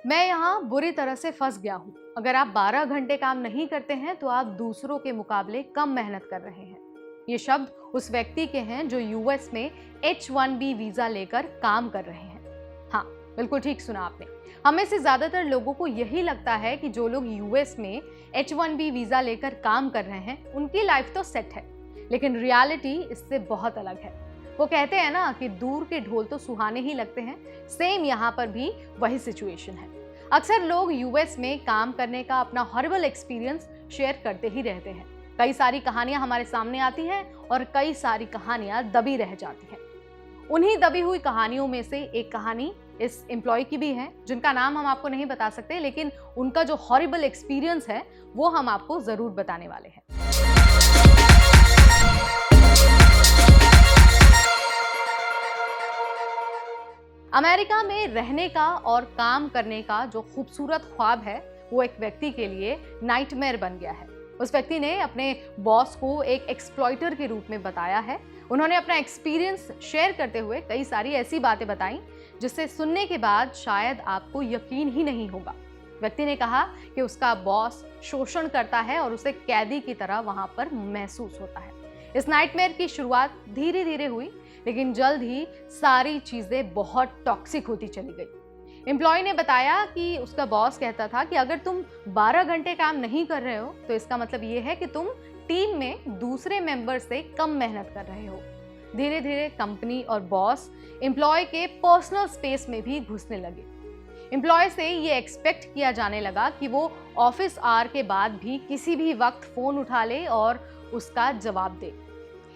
मैं यहाँ बुरी तरह से फंस गया हूँ। अगर आप 12 घंटे काम नहीं करते हैं तो आप दूसरों के मुकाबले कम मेहनत कर रहे हैं। ये शब्द उस व्यक्ति के हैं जो यूएस में H1B वीजा लेकर काम कर रहे हैं। हाँ, बिल्कुल ठीक सुना आपने। हमें से ज्यादातर लोगों को यही लगता है कि जो लोग यूएस में H1B वीजा लेकर काम कर रहे हैं उनकी लाइफ तो सेट है, लेकिन रियलिटी इससे बहुत अलग है। वो कहते हैं ना कि दूर के ढोल तो सुहाने ही लगते हैं, सेम यहाँ पर भी वही सिचुएशन है। अक्सर लोग यूएस में काम करने का अपना हॉरिबल एक्सपीरियंस शेयर करते ही रहते हैं। कई सारी कहानियां हमारे सामने आती हैं और कई सारी कहानियां दबी रह जाती हैं। उन्हीं दबी हुई कहानियों में से एक कहानी इस एम्प्लॉय की भी है, जिनका नाम हम आपको नहीं बता सकते, लेकिन उनका जो हॉरिबल एक्सपीरियंस है वो हम आपको जरूर बताने वाले हैं। अमेरिका में रहने का और काम करने का जो खूबसूरत ख्वाब है वो एक व्यक्ति के लिए नाइटमेयर बन गया है। उस व्यक्ति ने अपने बॉस को एक एक्सप्लॉइटर के रूप में बताया है। उन्होंने अपना एक्सपीरियंस शेयर करते हुए कई सारी ऐसी बातें बताई जिससे सुनने के बाद शायद आपको यकीन ही नहीं होगा। व्यक्ति ने कहा कि उसका बॉस शोषण करता है और उसे कैदी की तरह वहां पर महसूस होता है। इस नाइटमेयर की शुरुआत धीरे धीरे हुई, लेकिन जल्द ही सारी चीजें बहुत टॉक्सिक होती चली गई। एम्प्लॉय ने बताया कि उसका बॉस कहता था कि अगर तुम 12 घंटे काम नहीं कर रहे हो तो इसका मतलब ये है कि तुम टीम में दूसरे मेंबर से कम मेहनत कर रहे हो। धीरे धीरे कंपनी और बॉस एम्प्लॉय के पर्सनल स्पेस में भी घुसने लगे। एम्प्लॉय से ये एक्सपेक्ट किया जाने लगा कि वो ऑफिस आवर के बाद भी किसी भी वक्त फोन उठा ले और उसका जवाब दे।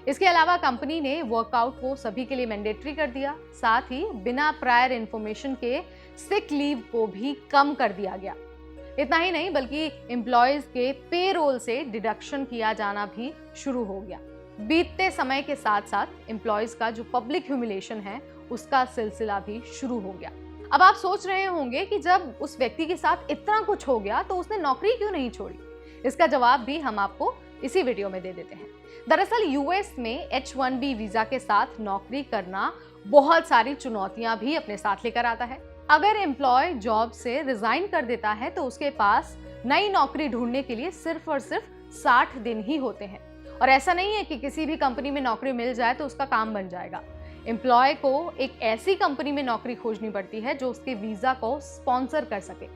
इसके अलावा कंपनी ने वर्कआउट को सभी के लिए मैंडेटरी कर दिया। साथ ही बिना प्रायर इंफॉर्मेशन के सिक लीव को भी कम कर दिया गया। इतना ही नहीं बल्कि एम्प्लॉयज के पेरोल से डिडक्शन किया जाना भी शुरू हो गया। बीतते समय के साथ साथ एम्प्लॉयज का जो पब्लिक ह्यूमिलेशन है उसका सिलसिला भी शुरू हो गया। अब आप सोच रहे होंगे कि जब उस व्यक्ति के साथ इतना कुछ हो गया तो उसने नौकरी क्यों नहीं छोड़ी। इसका जवाब भी हम आपको इसी वीडियो में दे देते हैं। दरअसल यूएस में H1B वीजा के साथ नौकरी करना बहुत सारी चुनौतियां भी अपने साथ लेकर आता है। अगर एम्प्लॉय जॉब से रिजाइन कर देता है तो उसके पास नई नौकरी ढूंढने के लिए सिर्फ और सिर्फ 60 दिन ही होते हैं। और ऐसा नहीं है कि किसी भी कंपनी में नौकरी मिल जाए तो उसका काम बन जाएगा। एम्प्लॉय को एक ऐसी कंपनी में नौकरी खोजनी पड़ती है जो उसके वीजा को स्पॉन्सर कर सके,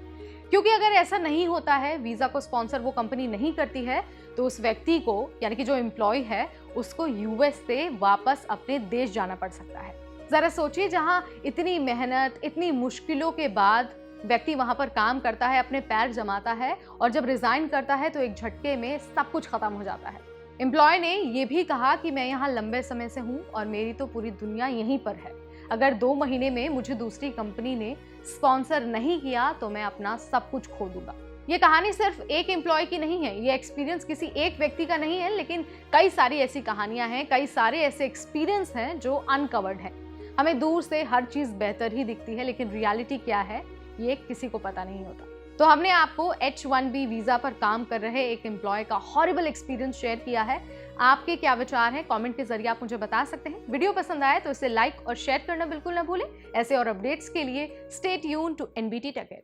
क्योंकि अगर ऐसा नहीं होता है, वीजा को स्पॉन्सर वो कंपनी नहीं करती है, तो उस व्यक्ति को यानी कि जो एम्प्लॉय है उसको यूएस से वापस अपने देश जाना पड़ सकता है। जरा सोचिए, जहां इतनी मेहनत, इतनी मुश्किलों के बाद व्यक्ति वहां पर काम करता है, अपने पैर जमाता है और जब रिजाइन करता है तो एक झटके में सब कुछ खत्म हो जाता है। एम्प्लॉय ने ये भी कहा कि मैं यहाँ लंबे समय से हूँ और मेरी तो पूरी दुनिया यहीं पर है। अगर 2 महीने में मुझे दूसरी कंपनी ने स्पॉन्सर नहीं किया तो मैं अपना सब कुछ खो दूंगा। ये कहानी सिर्फ एक एम्प्लॉय की नहीं है, ये एक्सपीरियंस किसी एक व्यक्ति का नहीं है, लेकिन कई सारी ऐसी कहानियां हैं, कई सारे ऐसे एक्सपीरियंस हैं जो अनकवर्ड हैं। हमें दूर से हर चीज बेहतर ही दिखती है, लेकिन रियलिटी क्या है ये किसी को पता नहीं होता। तो हमने आपको H1B वीजा पर काम कर रहे एक एम्प्लॉय का हॉरिबल एक्सपीरियंस शेयर किया है। आपके क्या विचार हैं कमेंट के जरिए आप मुझे बता सकते हैं। वीडियो पसंद आए तो इसे लाइक और शेयर करना बिल्कुल ना भूलें। ऐसे और अपडेट्स के लिए stay tuned to NBT Tech Ed।